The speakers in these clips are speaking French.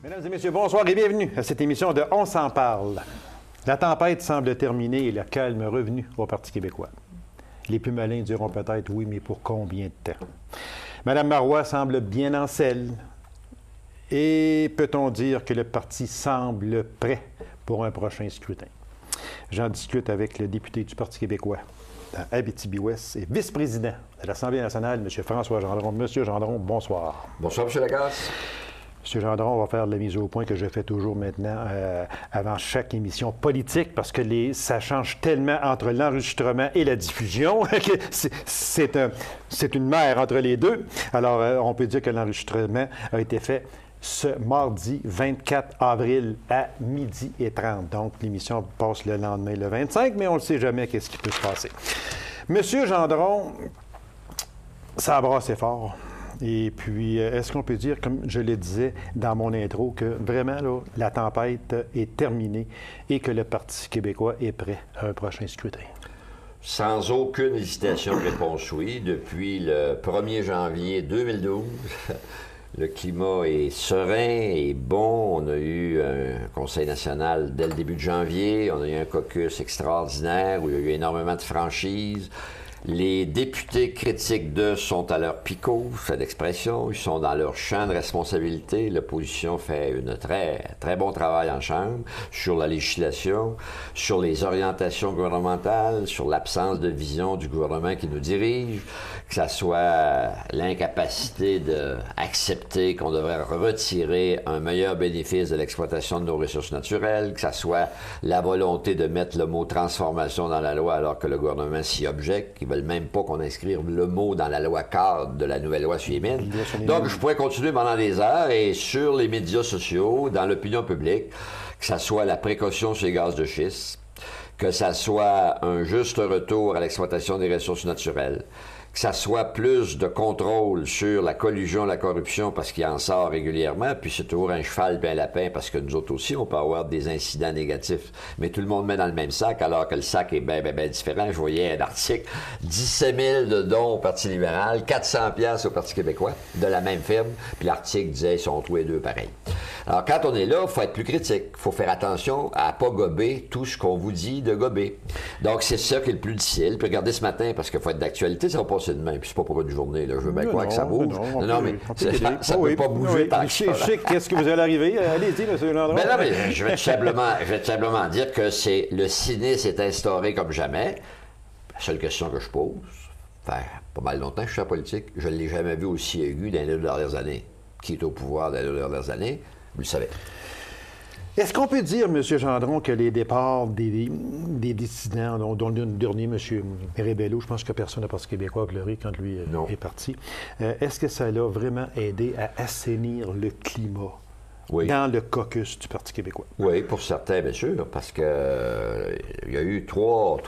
Mesdames et messieurs, bonsoir et bienvenue à cette émission de On s'en parle. La tempête semble terminée et le calme revenu au Parti québécois. Les plus malins diront peut-être oui, mais pour combien de temps? Mme Marois semble bien en selle. Et peut-on dire que le parti semble prêt pour un prochain scrutin? J'en discute avec le député du Parti québécois dans Abitibi-Ouest et vice-président de l'Assemblée nationale, M. François Gendron. Monsieur Gendron, bonsoir. Bonsoir, M. Lacasse. M. Gendron, on va faire la mise au point que je fais toujours maintenant avant chaque émission politique parce que ça change tellement entre l'enregistrement et la diffusion que c'est une mer entre les deux. Alors, on peut dire que l'enregistrement a été fait ce mardi 24 avril à 12h30. Donc, l'émission passe le lendemain, le 25, mais on ne sait jamais qu'est-ce qui peut se passer. Monsieur Gendron, ça a brassé fort. Et puis, est-ce qu'on peut dire, comme je le disais dans mon intro, que vraiment, là, la tempête est terminée et que le Parti québécois est prêt à un prochain scrutin? Sans aucune hésitation, réponse oui. Depuis le 1er janvier 2012, le climat est serein et bon. On a eu un conseil national dès le début de janvier. On a eu un caucus extraordinaire où il y a eu énormément de franchises. Les députés critiques d'eux sont à leur picot, c'est l'expression. Ils sont dans leur champ de responsabilité. L'opposition fait un très bon travail en Chambre sur la législation, sur les orientations gouvernementales, sur l'absence de vision du gouvernement qui nous dirige, que ça soit l'incapacité d'accepter qu'on devrait retirer un meilleur bénéfice de l'exploitation de nos ressources naturelles, que ça soit la volonté de mettre le mot « transformation » dans la loi alors que le gouvernement s'y objecte, qui veulent même pas qu'on inscrive le mot dans la loi cadre de la nouvelle loi sur les mines. Donc, je pourrais continuer pendant des heures et sur les médias sociaux, dans l'opinion publique, que ça soit la précaution sur les gaz de schiste, que ça soit un juste retour à l'exploitation des ressources naturelles, que ça soit plus de contrôle sur la collusion, la corruption, parce qu'il en sort régulièrement, puis c'est toujours un cheval puis un lapin, parce que nous autres aussi, on peut avoir des incidents négatifs. Mais tout le monde met dans le même sac, alors que le sac est bien différent. Je voyais un article, 17 000 de dons au Parti libéral, 400 piastres au Parti québécois, de la même firme, puis l'article disait, ils sont tous les deux pareils. Alors, quand on est là, il faut être plus critique. Il faut faire attention à ne pas gober tout ce qu'on vous dit de gober. Donc, c'est ça qui est le plus difficile. Puis regardez ce matin, parce qu'il faut être d'actualité, ça va passer demain. Puis c'est pas pour une journée, là. Je veux bien croire que ça bouge. Non, mais ça ne peut pas bouger tant que ça. Je sais qu'est-ce que vous allez arriver. Allez-y, M. Gendron. Ben non, mais je vais tout simplement dire que le cynisme est instauré comme jamais. La seule question que je pose, ça fait pas mal longtemps que je suis en politique, je ne l'ai jamais vu aussi aigu dans les 2 dernières années. Qui est au pouvoir dans les 2 dernières années? Vous le savez. Est-ce qu'on peut dire, M. Gendron, que les départs des dissidents, dont le dernier, M. Rébello, je pense que personne n'a Parti québécois a pleuré quand lui est parti, est-ce que ça l'a vraiment aidé à assainir le climat dans le caucus du Parti québécois? Oui, pour certains, bien sûr, parce que il y a eu 3,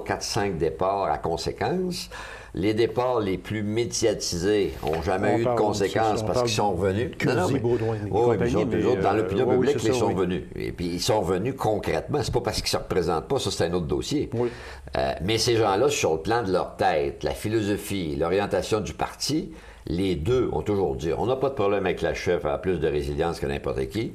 4, 5 départs à conséquence. Les départs les plus médiatisés n'ont jamais eu de conséquences parce qu'ils sont revenus. Dans l'opinion publique, ils sont revenus. Et puis, ils sont revenus concrètement. C'est pas parce qu'ils ne se représentent pas, ça, c'est un autre dossier. Oui. Mais ces gens-là, sur le plan de leur tête, la philosophie, l'orientation du parti, les deux ont toujours dit on n'a pas de problème avec la chef, elle a plus de résilience que n'importe qui.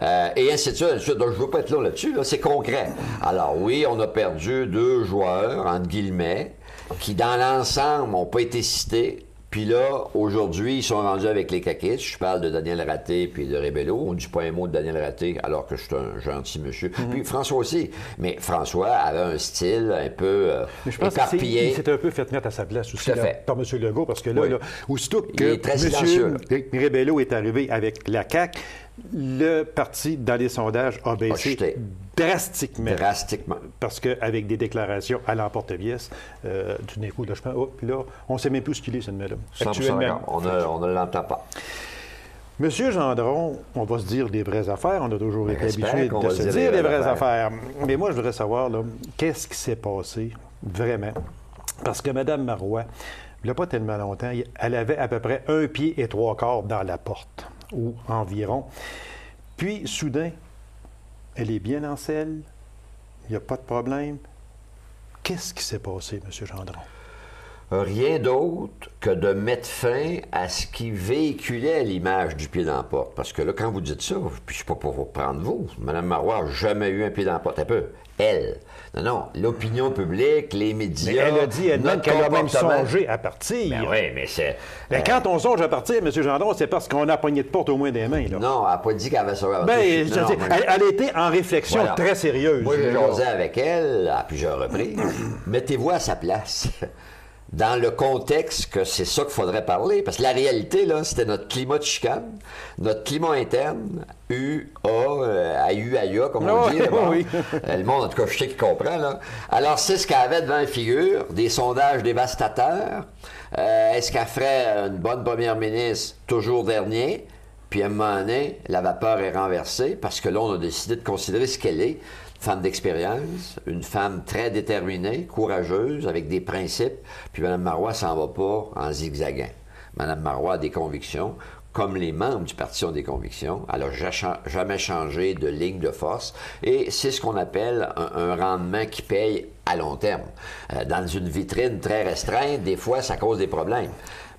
Et ainsi de suite. Donc, je ne veux pas être long là-dessus. Là, c'est concret. Alors, oui, on a perdu 2 joueurs, entre guillemets, qui, dans l'ensemble, n'ont pas été cités. Puis là, aujourd'hui, ils sont rendus avec les caquistes. Je parle de Daniel Raté puis de Rébello. On ne dit pas un mot de Daniel Raté, alors que je suis un gentil monsieur. Puis François aussi. Mais François avait un style un peu éparpillé. Il s'est un peu fait mettre à sa place aussi par M. Legault, parce que là, aussitôt que M. Rébello est arrivé avec la CAQ, le parti, dans les sondages, a baissé drastiquement. Parce qu'avec des déclarations à l'emporte-pièce, tout d'un coup, là, je pense, puis là, on ne sait même plus ce qu'il est, ce là actuellement. On ne l'entend pas. Monsieur Gendron, on va se dire des vraies affaires. On a toujours été habitué de se dire des vraies affaires. Mais moi, je voudrais savoir, là, qu'est-ce qui s'est passé, vraiment? Parce que Mme Marois, il n'y a pas tellement longtemps, elle avait à peu près 1 pied et 3 quarts dans la porte, ou environ. Puis, soudain, elle est bien en selle, il n'y a pas de problème. Qu'est-ce qui s'est passé, M. Gendron? rien d'autre que de mettre fin à ce qui véhiculait l'image du pied dans la porte. Parce que là, quand vous dites ça, puis je ne suis pas pour vous prendre vous, Mme Marois n'a jamais eu un pied dans la porte. Un peu. Elle. Non, l'opinion publique, les médias... Mais elle a dit elle-même qu'elle a même songé à partir. Ben oui, mais c'est... Mais quand on songe à partir, M. Gendron, c'est parce qu'on a pogné de porte au moins des mains. Là. Non, elle n'a pas dit qu'elle avait songé à partir. Ben, elle était en réflexion très sérieuse. Moi, j'ai jasé avec elle à plusieurs reprises. Mettez-vous à sa place. Dans le contexte que c'est ça qu'il faudrait parler. Parce que la réalité, là, c'était notre climat de chicane, notre climat interne, AIA, comme on dit. Bon. Oui. Le monde, en tout cas, je sais qu'il comprend. Là. Alors, c'est ce qu'elle avait devant la figure, des sondages dévastateurs. Est-ce qu'elle ferait une bonne première ministre, toujours dernier? Puis à un moment donné, la vapeur est renversée, parce que là, on a décidé de considérer ce qu'elle est. Femme d'expérience, une femme très déterminée, courageuse, avec des principes. Puis Mme Marois s'en va pas en zigzagant. Mme Marois a des convictions, comme les membres du parti ont des convictions. Elle n'a jamais changé de ligne de force. Et c'est ce qu'on appelle un rendement qui paye à long terme. Dans une vitrine très restreinte, des fois, ça cause des problèmes.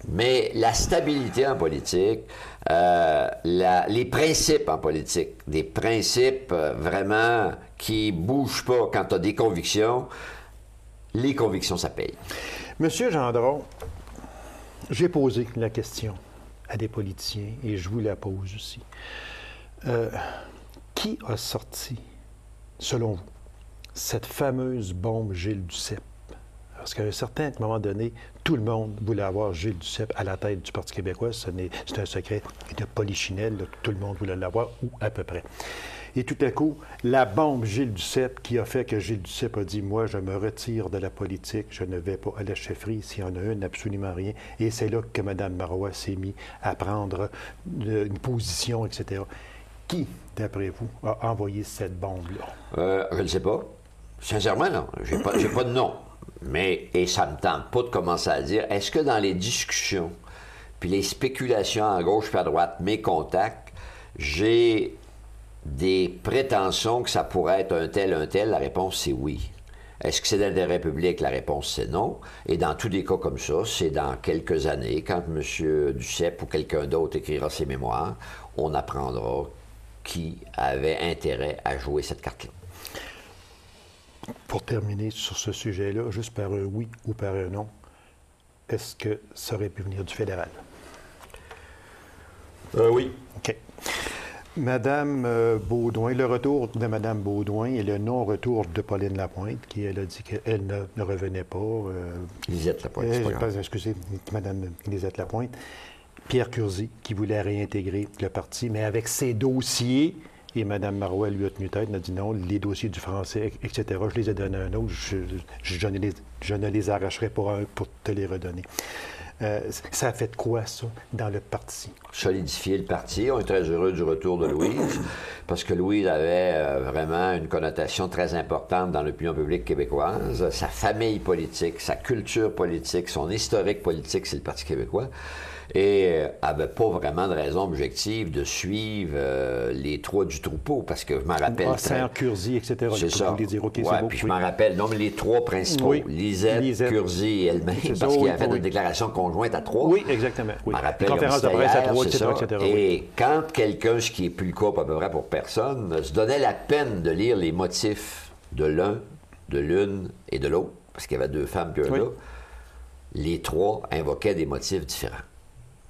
Mais la stabilité en politique, les principes en politique, des principes vraiment qui ne bougent pas quand tu as des convictions, les convictions, ça paye. Monsieur Gendron, j'ai posé la question à des politiciens et je vous la pose aussi. Qui a sorti, selon vous, cette fameuse bombe Gilles Duceppe? Parce qu'à un certain moment donné, tout le monde voulait avoir Gilles Duceppe à la tête du Parti québécois. C'est un secret de polichinelle. Là, tout le monde voulait l'avoir, ou à peu près. Et tout à coup, la bombe Gilles Duceppe qui a fait que Gilles Duceppe a dit « Moi, je me retire de la politique, je ne vais pas à la chefferie, s'il y en a une, absolument rien. » Et c'est là que Mme Marois s'est mise à prendre une position, etc. Qui, d'après vous, a envoyé cette bombe-là? Je ne sais pas. Sincèrement, non. J'ai pas de nom. Mais, et ça ne me tente pas de commencer à dire, est-ce que dans les discussions, puis les spéculations à gauche puis à droite, mes contacts, j'ai des prétentions que ça pourrait être un tel? La réponse, c'est oui. Est-ce que c'est d'intérêt public? La réponse, c'est non. Et dans tous les cas comme ça, c'est dans quelques années, quand M. Duceppe ou quelqu'un d'autre écrira ses mémoires, on apprendra qui avait intérêt à jouer cette carte-là. Pour terminer sur ce sujet-là, juste par un oui ou par un non, est-ce que ça aurait pu venir du fédéral? Oui. OK. Madame Beaudoin, le retour de Madame Beaudoin et le non-retour de Pauline Lapointe, qui elle a dit qu'elle ne revenait pas. Lisette Lapointe, c'est pas grave. Excusez, Madame Lisette Lapointe. Pierre Curzi, qui voulait réintégrer le parti, mais avec ses dossiers. Et Mme Marois lui a tenu tête, elle a dit non, les dossiers du français, etc., je les ai donnés à un autre, je ne les arracherai pas un pour te les redonner. Ça a fait quoi, ça, dans le parti? Solidifier le parti. On est très heureux du retour de Louise, parce que Louise avait vraiment une connotation très importante dans l'opinion publique québécoise. Sa famille politique, sa culture politique, son historique politique, c'est le Parti québécois. Et n'avait pas vraiment de raison objective de suivre les trois du troupeau, parce que je m'en rappelle... Curzi, etc. C'est ça. Dire, okay, ouais, puis je m'en rappelle. Non, mais les trois principaux, oui. Lisette, Curzi et elle-même, parce qu'il a fait une déclaration conjointe à trois. Oui, exactement. Oui. Je m'en rappelle. Conférence de presse à trois, etc. Et quand quelqu'un, ce qui n'est plus le cas à peu près pour personne, se donnait la peine de lire les motifs de l'un, de l'une et de l'autre, parce qu'il y avait deux femmes puis un gars, les trois invoquaient des motifs différents.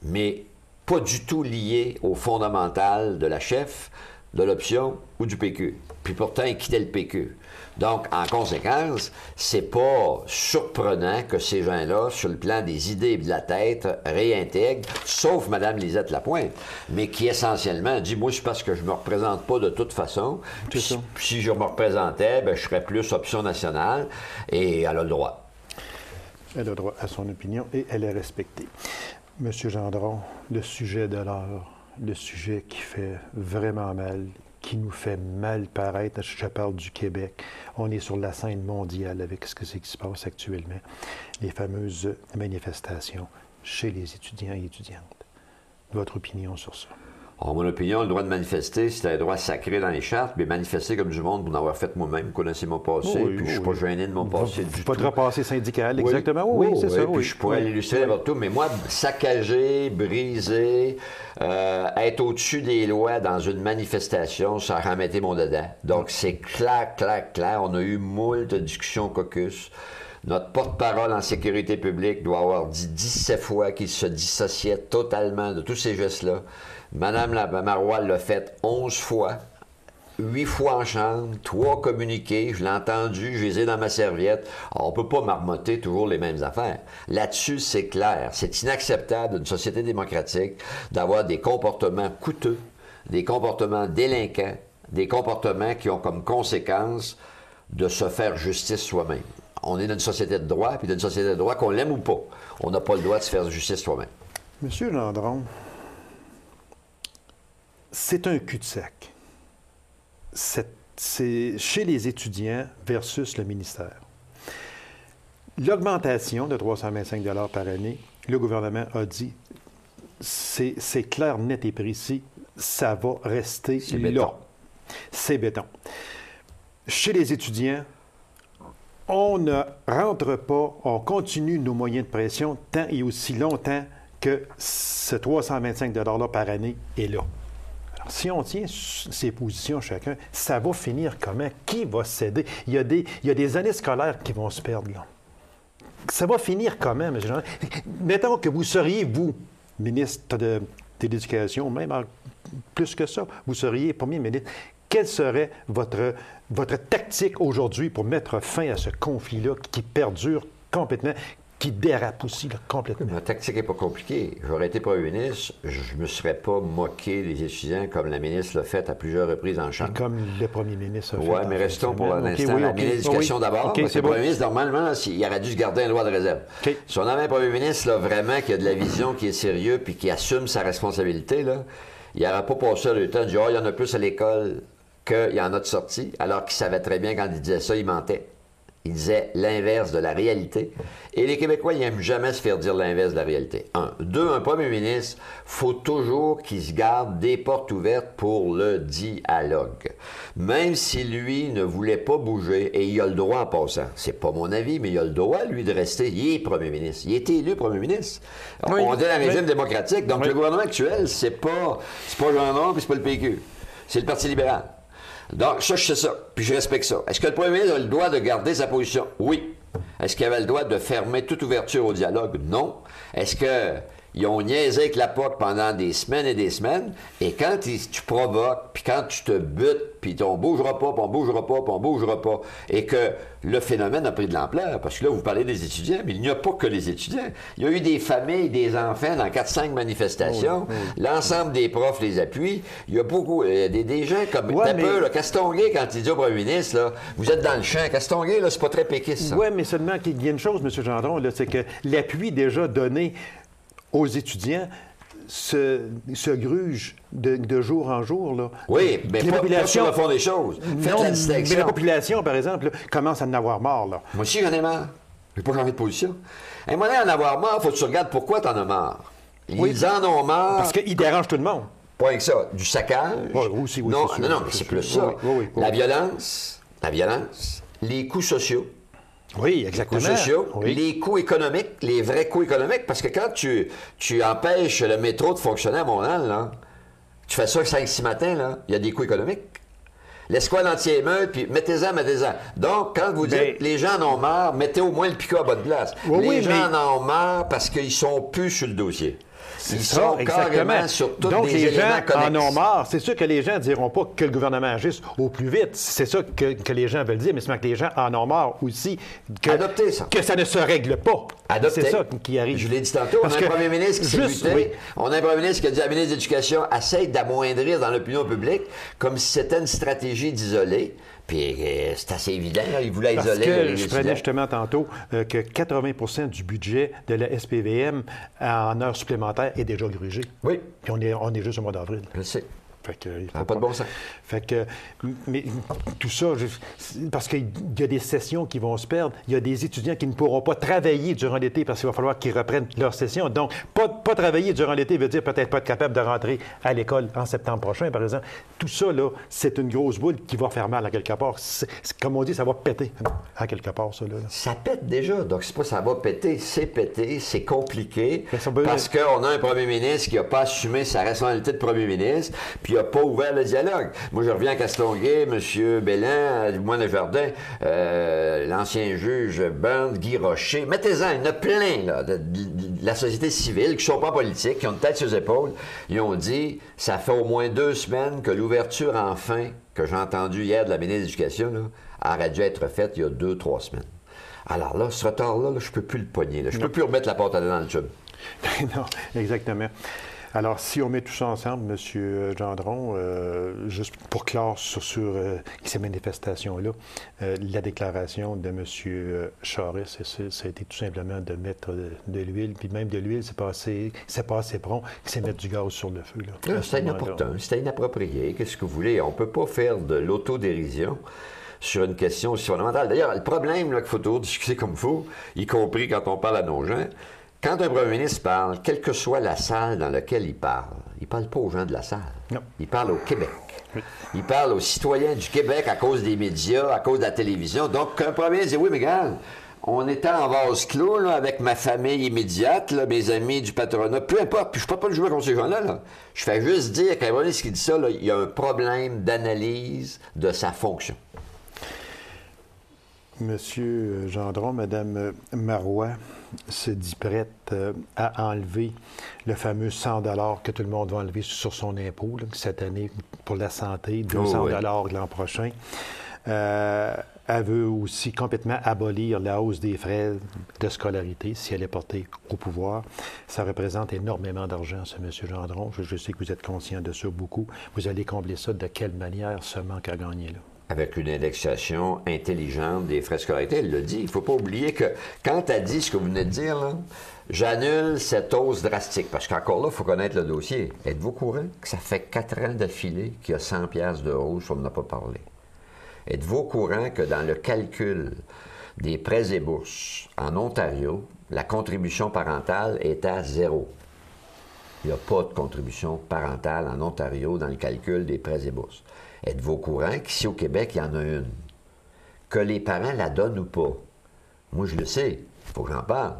Mais pas du tout lié au fondamental de la chef, de l'option ou du PQ. Puis pourtant, il quittait le PQ. Donc, en conséquence, c'est pas surprenant que ces gens-là, sur le plan des idées et de la tête, réintègrent, sauf Mme Lisette Lapointe, mais qui essentiellement dit, moi, c'est parce que je me représente pas de toute façon. Puis, si je me représentais, bien, je serais plus option nationale, et elle a le droit. Elle a le droit à son opinion et elle est respectée. Monsieur Gendron, le sujet de l'heure, le sujet qui fait vraiment mal, qui nous fait mal paraître, je parle du Québec, on est sur la scène mondiale avec ce qui se passe actuellement, les fameuses manifestations chez les étudiants et étudiantes. Votre opinion sur ça? En mon opinion, le droit de manifester, c'est un droit sacré dans les chartes, mais manifester comme du monde pour en avoir fait moi-même, connaissez mon passé, Oui, puis je suis pas gêné de mon passé du tout. Votre passé syndical, Oui. exactement. Oui, c'est ça. Puis je pourrais l'illustrer n'importe où, mais moi, saccager, briser, être au-dessus des lois dans une manifestation, ça remettait mon dedans. Donc, c'est clair, clair, clair. On a eu moult discussions au caucus. Notre porte-parole en sécurité publique doit avoir dit 17 fois qu'il se dissociait totalement de tous ces gestes-là. Madame Marois l'a fait 11 fois, 8 fois en chambre, 3 communiqués, je l'ai entendu, je les ai dans ma serviette. Alors, on ne peut pas marmotter toujours les mêmes affaires. Là-dessus, c'est clair. C'est inacceptable d'une société démocratique d'avoir des comportements coûteux, des comportements délinquants, des comportements qui ont comme conséquence de se faire justice soi-même. On est dans une société de droit, puis dans une société de droit, qu'on l'aime ou pas, on n'a pas le droit de se faire justice soi-même. Monsieur Gendron, c'est un cul-de-sac. C'est chez les étudiants versus le ministère. L'augmentation de 325 $ par année, le gouvernement a dit, c'est clair, net et précis, ça va rester là. C'est béton. Chez les étudiants, on ne rentre pas, on continue nos moyens de pression tant et aussi longtemps que ce 325 $ par année est là. Alors, si on tient ces positions chacun, ça va finir comment? Qui va céder? Il y a des années scolaires qui vont se perdre, là. Ça va finir comment, M. Jean? Mettons que vous seriez, vous, ministre de l'Éducation, même plus que ça, vous seriez premier ministre. Quelle serait votre tactique aujourd'hui pour mettre fin à ce conflit-là qui perdure complètement, qui dérape aussi là, complètement? Ma tactique n'est pas compliquée. J'aurais été premier ministre, je ne me serais pas moqué des étudiants comme la ministre l'a fait à plusieurs reprises en chambre. Et comme le premier ministre a fait. Oui, mais restons pour l'instant la ministre de l'Éducation d'abord. Parce que le premier ministre, normalement, là, il aurait dû se garder un droit de réserve. Si on avait un premier ministre là, vraiment qui a de la vision, qui est sérieux puis qui assume sa responsabilité, là, il n'aurait pas passé le temps de dire « il y en a plus à l'école qu'il y en a de sortie », alors qu'il savait très bien quand il disait ça, il mentait. Il disait l'inverse de la réalité. Et les Québécois, ils n'aiment jamais se faire dire l'inverse de la réalité. Un premier ministre, faut toujours qu'il se garde des portes ouvertes pour le dialogue. Même si lui ne voulait pas bouger, et il a le droit en passant, c'est pas mon avis, mais il a le droit, lui, de rester. Il est premier ministre. Il a été élu premier ministre. Oui, on est dans un régime démocratique, donc le gouvernement actuel, c'est pas Gendron, puis c'est pas le PQ. C'est le Parti libéral. Donc, ça, je sais ça, puis je respecte ça. Est-ce que le premier ministre a le droit de garder sa position? Oui. Est-ce qu'il avait le droit de fermer toute ouverture au dialogue? Non. Est-ce qu'ils ont niaisé avec la POC pendant des semaines et des semaines? Et quand tu provoques, puis quand tu te butes, puis on bougera pas, puis on bougera pas, puis on bougera pas, et que le phénomène a pris de l'ampleur, parce que là, vous parlez des étudiants, mais il n'y a pas que les étudiants. Il y a eu des familles, des enfants dans 4-5 manifestations. L'ensemble des profs les appuient. Il y a beaucoup, des gens comme Castonguay, quand il dit au premier ministre, là, vous êtes dans le champ. Castonguay, là, c'est pas très péquiste, ça. Oui, mais seulement qu'il y a une chose, M. Gendron, là, c'est que l'appui déjà donné aux étudiants se gruge de jour en jour. Là. Oui, mais pas sur le fond des choses. Faites la distinction. Mais la population, par exemple, là, commence à en avoir marre. Là. Moi aussi, j'en ai marre. Je n'ai pas changé de position. À un moment donné, en avoir marre, il faut que tu regardes pourquoi tu en as marre. Ils en ont marre. Parce qu'ils dérangent tout le monde. Pas que ça. Du saccage. Oui, aussi, oui, non, c'est sûr, non, mais c'est plus ça. La violence, les coûts sociaux. Oui, exactement. Les coûts sociaux, les coûts économiques, les vrais coûts économiques, parce que quand tu empêches le métro de fonctionner à Montréal, là, tu fais ça 5-6 matins, là, il y a des coûts économiques. L'escouade anti-émeute, puis mettez-en. Donc, quand vous dites les gens en ont marre, mettez au moins le piquet à bonne place. Les gens en ont marre parce qu'ils sont plus sur le dossier. Ils sont carrément sur tous Donc, les gens connexes. En ont marre. C'est sûr que les gens ne diront pas que le gouvernement agisse au plus vite. C'est ça que les gens veulent dire, mais c'est que les gens en ont marre aussi. Adoptez ça. Que ça ne se règle pas. Adoptez. C'est ça qui arrive. Je l'ai dit tantôt, on a un premier ministre qui s'est buté. On a un premier ministre qui a dit à la ministre de l'Éducation, essaye d'amoindrir dans l'opinion publique comme si c'était une stratégie d'isoler. Puis c'est assez évident, là, il voulait isoler les étudiants. Je prenais justement tantôt que 80 du budget de la SPVM en heures supplémentaires est déjà grugé. Oui. Puis on est juste au mois d'avril. Je sais. Fait que, il Ça n'a faut pas de bon sens. Fait que, mais tout ça, parce qu'il y a des sessions qui vont se perdre, il y a des étudiants qui ne pourront pas travailler durant l'été parce qu'il va falloir qu'ils reprennent leur session. Donc, pas travailler durant l'été veut dire peut-être pas être capable de rentrer à l'école en septembre prochain, par exemple. Tout ça, là, c'est une grosse boule qui va faire mal à quelque part. Comme on dit, ça va péter à quelque part, ça. Là. Ça pète déjà. Donc, c'est pas ça va péter, c'est compliqué. Mais ça peut- Parce qu'on a un premier ministre qui n'a pas assumé sa responsabilité de premier ministre, puis il n'a pas ouvert le dialogue. Moi, je reviens à Castonguay, M. Bélin, Dumois Desjardins, l'ancien juge Burns, Guy Rocher. Mettez-en, il y en a plein là, de la société civile qui ne sont pas politiques, qui ont une tête sur les épaules. Ils ont dit, ça fait au moins 2 semaines que l'ouverture enfin, que j'ai entendue hier de la ministre de l'Éducation, là, aurait dû être faite il y a 2-3 semaines. Alors là, ce retard-là, je ne peux plus le pogner. Là. Je ne peux plus remettre la porte à dans le tube. Non, exactement. Alors, si on met tout ça ensemble, M. Gendron, juste pour clore sur ces manifestations-là, la déclaration de M. Charest, ça a été tout simplement de mettre de l'huile, puis même de l'huile, c'est pas assez prompt, c'est mettre du gaz sur le feu. Là, c'était inopportun, c'était inapproprié. Qu'est-ce que vous voulez? On ne peut pas faire de l'autodérision sur une question aussi fondamentale. D'ailleurs, le problème qu'il faut toujours discuter comme il faut, y compris quand on parle à nos gens, quand un premier ministre parle, quelle que soit la salle dans laquelle il parle pas aux gens de la salle. Non. Il parle au Québec. Il parle aux citoyens du Québec à cause des médias, à cause de la télévision. Donc, un premier ministre dit, oui, mais regarde, on était en vase clos là, avec ma famille immédiate, là, mes amis du patronat, peu importe, puis je ne peux pas le jouer contre ces gens-là. Là. Je fais juste dire qu'un premier ministre qui dit ça, là, il y a un problème d'analyse de sa fonction. Monsieur Gendron, Madame Marois se dit prête à enlever le fameux 100 $ que tout le monde va enlever sur son impôt là, cette année pour la santé, 200 $ l'an prochain. Elle veut aussi complètement abolir la hausse des frais de scolarité si elle est portée au pouvoir. Ça représente énormément d'argent, ce M. Gendron. Je sais que vous êtes conscient de ça beaucoup. Vous allez combler ça de quelle manière, ce manque à gagner là? Avec une indexation intelligente des frais de scolarité. Elle l'a dit. Il ne faut pas oublier que quand elle dit ce que vous venez de dire, là, j'annule cette hausse drastique. Parce qu'encore là, il faut connaître le dossier. Êtes-vous au courant que ça fait 4 ans d'affilée qu'il y a 100 $ de hausse, on n'en a pas parlé? Êtes-vous au courant que dans le calcul des prêts et bourses en Ontario, la contribution parentale est à 0? Il n'y a pas de contribution parentale en Ontario dans le calcul des prêts et bourses. Êtes-vous au courant qu'ici au Québec, il y en a une? Que les parents la donnent ou pas? Moi, je le sais. Il faut que j'en parle.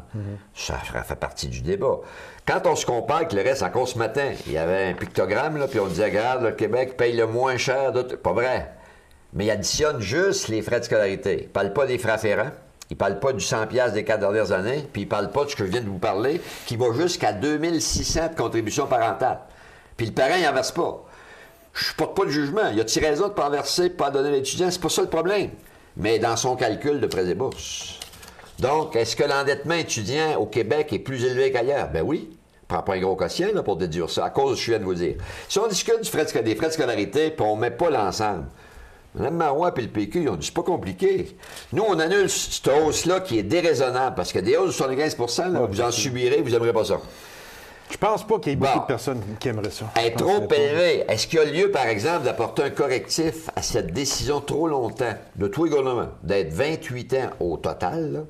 Ça fait partie du débat. Quand on se compare avec le reste, encore ce matin, il y avait un pictogramme, là, puis on disait, regarde, le Québec paye le moins cher. Pas vrai. Mais il additionne juste les frais de scolarité. Il ne parle pas des frais afférents. Il ne parle pas du 100 $ des 4 dernières années. Puis il ne parle pas de ce que je viens de vous parler, qui va jusqu'à 2600 de contribution parentale. Puis le parent, il n'en verse pas. Je ne porte pas de jugement. Il a-t-il raison de ne pas en verser, de ne pas en donner à l'étudiant? C'est pas ça le problème. Mais dans son calcul de prêts et bourses. Donc, est-ce que l'endettement étudiant au Québec est plus élevé qu'ailleurs? Ben oui. Prends pas un gros quotient là, pour déduire ça, à cause de ce que je viens de vous dire. Si on discute des frais de scolarité, puis on ne met pas l'ensemble, Mme Marois et le PQ, ils ont dit, c'est pas compliqué. Nous, on annule cette hausse-là qui est déraisonnable, parce que des hausses de 75 %, là, vous en subirez, vous n'aimerez pas ça. Je pense pas qu'il y ait beaucoup de personnes qui aimeraient ça. Elle est trop élevée. Est-ce qu'il y a lieu, par exemple, d'apporter un correctif à cette décision trop longtemps de tous les gouvernements, d'être 28 ans au total, là,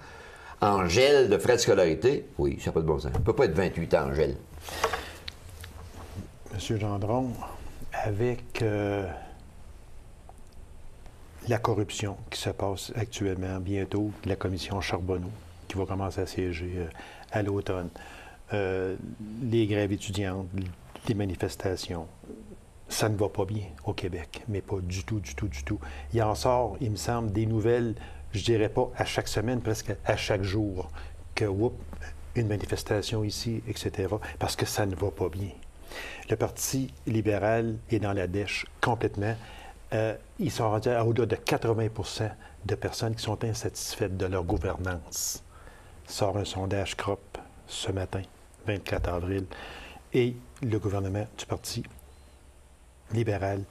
en gel de frais de scolarité? Oui, ça n'a pas de bon sens. Ça ne peut pas être 28 ans en gel. Monsieur Gendron, avec la corruption qui se passe actuellement, bientôt, la commission Charbonneau, qui va commencer à siéger à l'automne, les grèves étudiantes, les manifestations, ça ne va pas bien au Québec, mais pas du tout, du tout, du tout. Il en sort, il me semble, des nouvelles, je dirais pas à chaque semaine, presque à chaque jour, que, une manifestation ici, etc., parce que ça ne va pas bien. Le Parti libéral est dans la dèche complètement. Ils sont rendus à au-delà de 80 % de personnes qui sont insatisfaites de leur gouvernance. Sort un sondage CROP ce matin, 24 avril, et le gouvernement du Parti libéral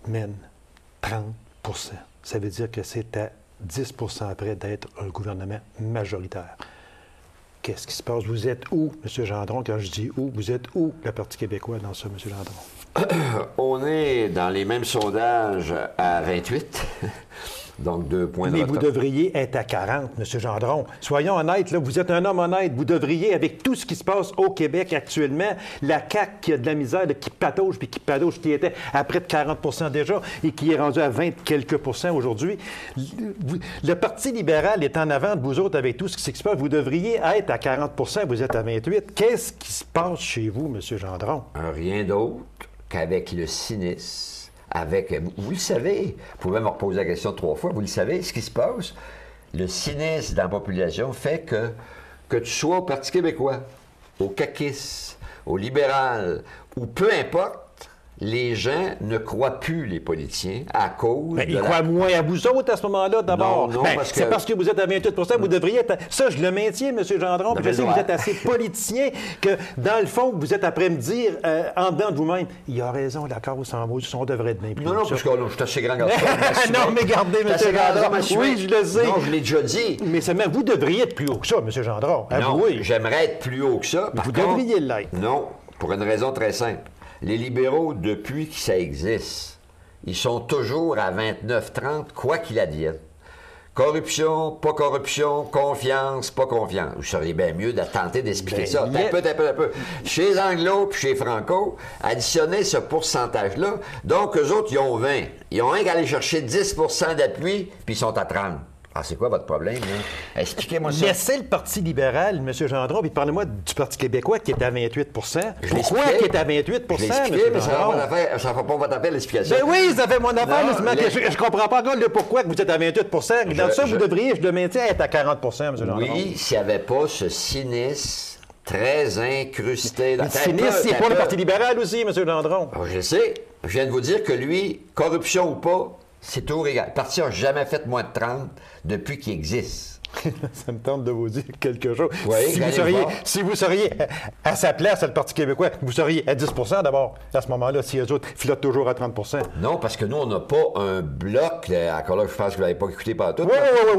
mène 30 %. Ça veut dire que c'est à 10 % après d'être un gouvernement majoritaire. Qu'est-ce qui se passe? Vous êtes où, M. Gendron? Quand je dis où, vous êtes où, le Parti québécois, dans ça, M. Gendron? On est dans les mêmes sondages à 28. Donc, 2 points de Mais retard. vous devriez être à 40, M. Gendron. Soyons honnêtes, là, vous êtes un homme honnête. Vous devriez, avec tout ce qui se passe au Québec actuellement, la CAQ qui a de la misère, là, qui patauge, qui était à près de 40 déjà et qui est rendu à 20 quelques pourcents aujourd'hui. Le Parti libéral est en avant de vous autres avec tout ce qui se passe. Vous devriez être à 40 vous êtes à 28. Qu'est-ce qui se passe chez vous, M. Gendron? Rien d'autre qu'avec le cynisme. Vous le savez, vous pouvez me reposer la question 3 fois, vous le savez, ce qui se passe, le cynisme dans la population fait que tu sois au Parti québécois, au caquiste, au libéral, ou peu importe, les gens ne croient plus les politiciens à cause Ils croient moins à vous autres à ce moment-là, d'abord. Non, parce c'est parce que vous êtes à 28 vous devriez être... Ça, je le maintiens, M. Gendron, puis je sais que vous êtes assez politicien que, dans le fond, vous êtes après me dire, en dedans de vous-même, il a raison, la cause en rouge, on devrait être bien plus. Non, parce que là, je suis assez grand garçon. Non, mais gardez, M. Gendron. Oui, je le sais. Non, je l'ai déjà dit. Mais seulement, vous devriez être plus haut que ça, M. Gendron. Non, j'aimerais être plus haut que ça. Vous devriez l'être. Non, pour une raison très simple. Les libéraux, depuis que ça existe, ils sont toujours à 29-30, quoi qu'il advienne. Corruption, pas corruption, confiance, pas confiance. Vous seriez bien mieux de tenter d'expliquer ça. Un peu. Chez les Anglo puis chez Franco, additionnez ce pourcentage-là. Donc, eux autres, ils ont 20. Ils ont un qu'à aller chercher 10 d'appui, puis ils sont à 30. Ah, c'est quoi votre problème, là? Expliquez-moi ça. Laissez le Parti libéral, M. Gendron, puis parlez-moi du Parti québécois qui est à 28 Pourquoi qui est à 28 Je l'ai expliqué, mais ça ne fait pas votre appel l'explication. Ben oui, ça fait mon affaire, Non, mais je ne comprends pas encore le pourquoi que vous êtes à 28 Dans ça, vous devriez, je le maintiens, être à 40 M. Gendron. Oui, s'il n'y avait pas ce cynisme très incrusté dans... Le cynisme, c'est pour le Parti libéral aussi, M. Gendron. Oh, je sais. Je viens de vous dire que lui, corruption ou pas, c'est tout égal. Le parti n'a jamais fait moins de 30 depuis qu'il existe. Ça me tente de vous dire quelque chose. Oui, si vous seriez à sa place, le Parti québécois, vous seriez à 10 d'abord, à ce moment-là, si eux autres filotent toujours à 30 Non, parce que nous, on n'a pas un bloc. Encore là, je pense que vous n'avez pas écouté partout. Oui,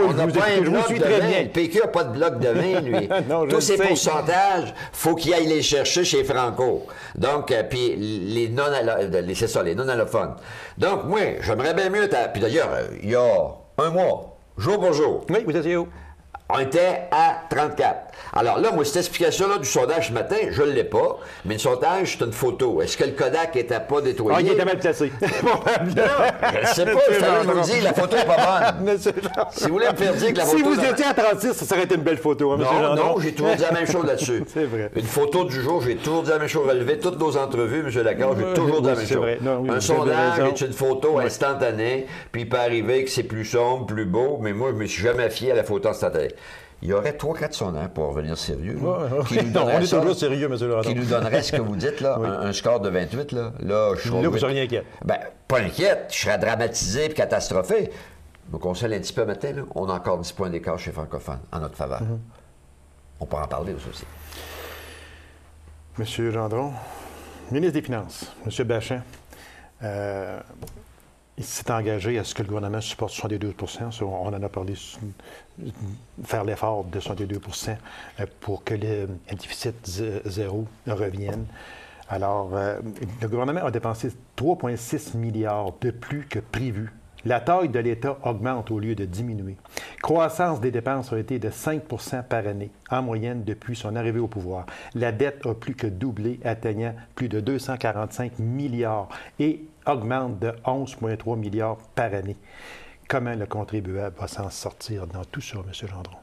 on n'a pas un bloc de 20. Le PQ n'a pas de bloc de 20, lui. Non, tous ces pourcentages, il faut qu'il aille les chercher chez Franco. Donc, puis les non-allophones. Donc, moi, j'aimerais bien mieux... Puis d'ailleurs, il y a un mois, jour pour jour. Oui, vous étiez où? On était à 34. Alors là, moi, cette explication-là du sondage ce matin, je ne l'ai pas, mais le sondage, c'est une photo. Est-ce que le Kodak n'était pas nettoyé? Ah, il était mal placé. Non, je ne sais pas, je vous dis, la photo n'est pas bonne. Si vous voulez me faire dire que la photo... Si vous étiez à 36, ça serait été une belle photo, hein, M. Gendron? Non, j'ai toujours dit la même chose là-dessus. C'est vrai. Une photo du jour, j'ai toujours dit la même chose. Relevez toutes nos entrevues, M. Lacroix, j'ai toujours dit la même chose. Un sondage est une photo instantanée, puis il peut arriver que c'est plus sombre, plus beau, mais moi, je ne me suis jamais fié à la photo instantanée. Il y aurait 3-4 sondages pour revenir sérieux. On est toujours sérieux, M. Gendron. Qui nous donnerait ce que vous dites, là, un score de 28, là. Là, vous seriez inquiète. Ben, pas inquiète. Je serais dramatisé et catastrophé. Nous console un petit peu matin, là. On a encore 10 points d'écart chez francophones en notre faveur. On peut en parler aussi. M. Gendron, ministre des Finances, M. Bachin, il s'est engagé à ce que le gouvernement supporte 72 on en a parlé, faire l'effort de 72 pour que le déficit zéro revienne. Alors, le gouvernement a dépensé 3,6 milliards de plus que prévu. La taille de l'État augmente au lieu de diminuer. Croissance des dépenses a été de 5 par année, en moyenne, depuis son arrivée au pouvoir. La dette a plus que doublé, atteignant plus de 245 milliards et augmente de 11,3 milliards par année. Comment le contribuable va s'en sortir dans tout ça, M. Gendron?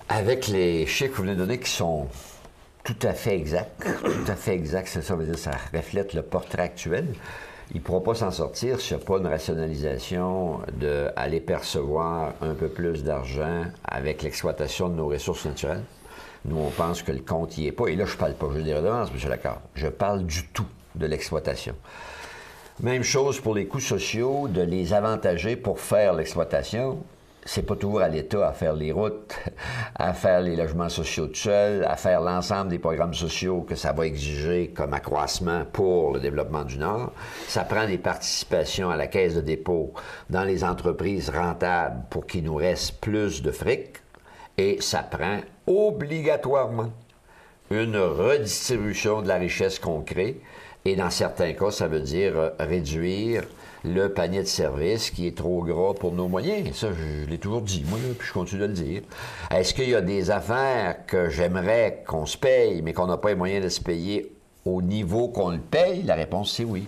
Avec les chiffres que vous venez de donner qui sont tout à fait exacts, c'est ça, veut dire, ça reflète le portrait actuel. Il ne pourra pas s'en sortir s'il n'y a pas une rationalisation d'aller percevoir un peu plus d'argent avec l'exploitation de nos ressources naturelles. Nous, on pense que le compte n'y est pas. Et là, je ne parle pas, j'ai des redevances, M. Lacroix. Je parle du tout de l'exploitation. Même chose pour les coûts sociaux, de les avantager pour faire l'exploitation. C'est pas toujours à l'État à faire les routes, à faire les logements sociaux tout seul, à faire l'ensemble des programmes sociaux que ça va exiger comme accroissement pour le développement du Nord. Ça prend des participations à la caisse de dépôt dans les entreprises rentables pour qu'il nous reste plus de fric. Et ça prend obligatoirement une redistribution de la richesse qu'on crée Et dans certains cas, ça veut dire réduire le panier de services qui est trop gras pour nos moyens. Et ça, je l'ai toujours dit, moi, là, puis je continue de le dire. Est-ce qu'il y a des affaires que j'aimerais qu'on se paye, mais qu'on n'a pas les moyens de se payer au niveau qu'on le paye? La réponse, c'est oui.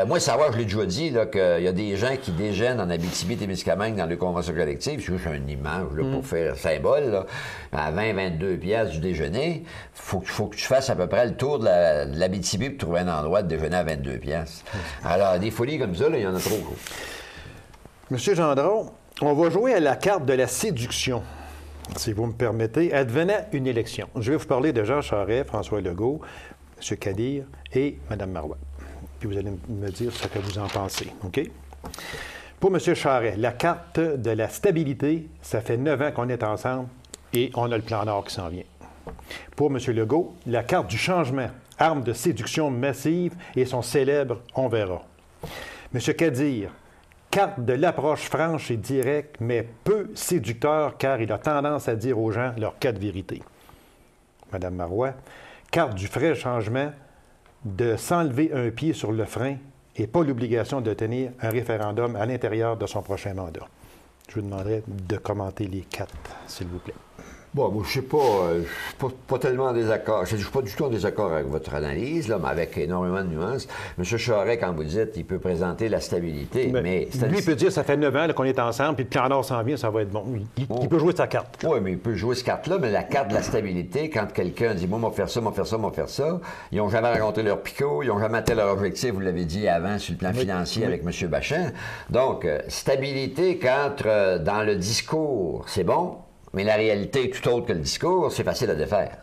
Moi, savoir, je l'ai déjà dit, qu'il y a des gens qui déjeunent en Abitibi-Témiscamingue dans les conventions collectives. C'est juste une image là, pour faire symbole. Là, à 20-22 piastres du déjeuner, faut que tu fasses à peu près le tour de l'Abitibi pour trouver un endroit de déjeuner à 22 piastres. Alors, des folies comme ça, là, il y en a trop. Monsieur Gendron, on va jouer à la carte de la séduction, si vous me permettez, advenant une élection. Je vais vous parler de Jean Charest, François Legault, M. Kadir et Mme Marois. Puis vous allez me dire ce que vous en pensez, OK? Pour M. Charest, la carte de la stabilité, ça fait 9 ans qu'on est ensemble et on a le plan Nord qui s'en vient. Pour M. Legault, la carte du changement, arme de séduction massive et son célèbre « on verra ». M. Kadir, carte de l'approche franche et directe, mais peu séducteur car il a tendance à dire aux gens leurs 4 vérités. Mme Marois, carte du frais changement, de s'enlever un pied sur le frein et pas l'obligation de tenir un référendum à l'intérieur de son prochain mandat. Je vous demanderai de commenter les 4, s'il vous plaît. Bon, moi, je ne suis pas tellement en désaccord. Je ne suis pas du tout en désaccord avec votre analyse, là, mais avec énormément de nuances. M. Charest, quand vous dites, il peut présenter la stabilité, mais... Lui, il peut dire, ça fait 9 ans qu'on est ensemble, puis le plan Nord s'en vient, ça va être bon. Il peut jouer sa carte. Oui, mais il peut jouer cette carte-là, mais la carte de la stabilité, quand quelqu'un dit, moi, on va faire ça, on va faire ça, on va faire ça, ils n'ont jamais rencontré leur picot, ils n'ont jamais atteint leur objectif, vous l'avez dit avant, sur le plan financier avec M. Bachin. Donc, stabilité, quand dans le discours, c'est bon, mais la réalité est tout autre que le discours, c'est facile à défaire.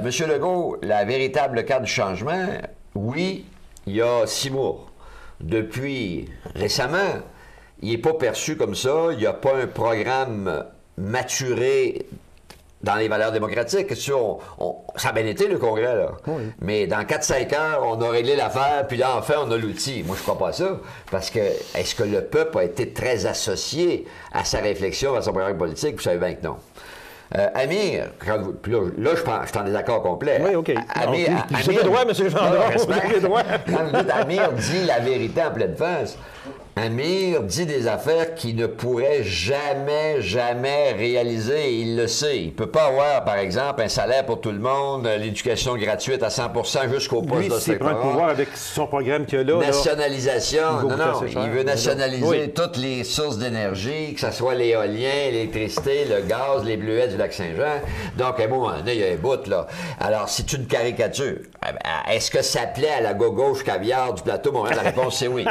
Monsieur Legault, la véritable carte du changement, oui, il y a 6 mois. Depuis récemment, il n'est pas perçu comme ça, il n'y a pas un programme maturé dans les valeurs démocratiques. Ça a bien été, le Congrès, là. Oui. Mais dans 4-5 heures, on a réglé l'affaire, puis là, enfin, on a l'outil. Moi, je crois pas à ça. Parce que, est-ce que le peuple a été très associé à sa réflexion, à son programme politique? Vous savez bien que non. Amir, puis là, je suis en désaccord complet. Oui, OK. Amir, vous avez droit, M. Gendron. Vous avez droit. Quand vous dites Amir dit la vérité en pleine face, Amir dit des affaires qu'il ne pourrait jamais réaliser. Il le sait. Il ne peut pas avoir, par exemple, un salaire pour tout le monde, l'éducation gratuite à 100% jusqu'au poste de secrétaire. Lui, prend le pouvoir avec son programme qu'il a là. Nationalisation. Non, il veut nationaliser toutes les sources d'énergie, que ce soit l'éolien, l'électricité, le gaz, les bleuets du Lac-Saint-Jean. Donc, à un moment donné, il y a un bout, là. Alors, c'est une caricature. Est-ce que ça plaît à la gauche caviar du plateau Montréal? La réponse, c'est oui.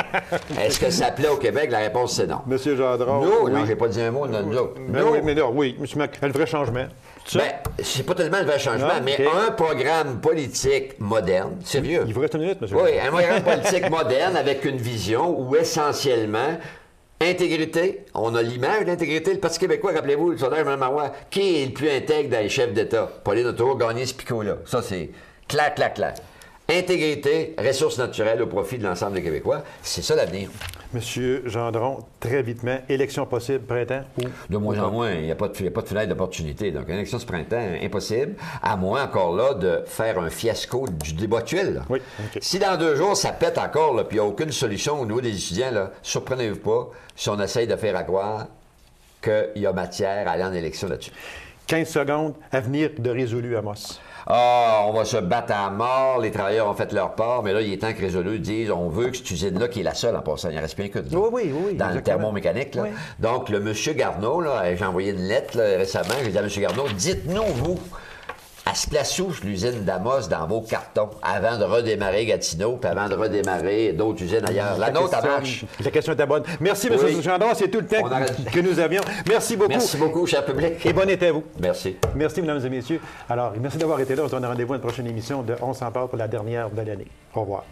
Est-ce que ça plaît au Québec? La réponse, c'est non. Monsieur Gendron. Nous, non, j'ai pas dit un mot de nous autres. Oui, M. le vrai changement. Ben, c'est pas tellement le vrai changement, mais un programme politique moderne, sérieux. Il vous reste une minute, monsieur. Oui, un programme politique moderne avec une vision où essentiellement, intégrité, on a l'image d'intégrité. Le Parti québécois, rappelez-vous, le sondage de Mme Marois, qui est le plus intègre dans les chefs d'État? Pauline Autour, gagner ce picot-là. Ça, c'est clair. Intégrité, ressources naturelles au profit de l'ensemble des Québécois, c'est ça l'avenir. Monsieur Gendron, très vitement, élection possible, printemps ou... De moins en moins, il n'y a pas de fenêtre d'opportunité. Donc, une élection ce printemps, impossible, à moins encore là de faire un fiasco du débat actuel. Là. Oui, okay. Si dans 2 jours, ça pète encore, puis il n'y a aucune solution au niveau des étudiants, là, surprenez-vous pas si on essaye de faire à croire qu'il y a matière à aller en élection là-dessus. 15 secondes, avenir de Résolu, Amos. Ah, on va se battre à mort, les travailleurs ont fait leur part, mais là, il est temps que Résolu dise, on veut que cette usine-là, qui est la seule en passant, il en reste bien qu'une. Oui, dans exactement. Le thermomécanique, là. Oui. Donc, le monsieur Garneau, là, j'ai envoyé une lettre là, récemment, j'ai dit à monsieur Garneau, dites-nous, vous, à se place où l'usine d'Amos dans vos cartons, avant de redémarrer Gatineau, puis avant de redémarrer d'autres usines ailleurs. La nôtre, elle marche. La question était bonne. Merci, M. Gendron, c'est tout le temps que nous avions. Merci beaucoup. Merci beaucoup, cher public. Et bon été à vous. Merci. Merci, mesdames et messieurs. Alors, merci d'avoir été là. On se donne rendez-vous à une prochaine émission de On s'en parle pour la dernière de l'année. Au revoir.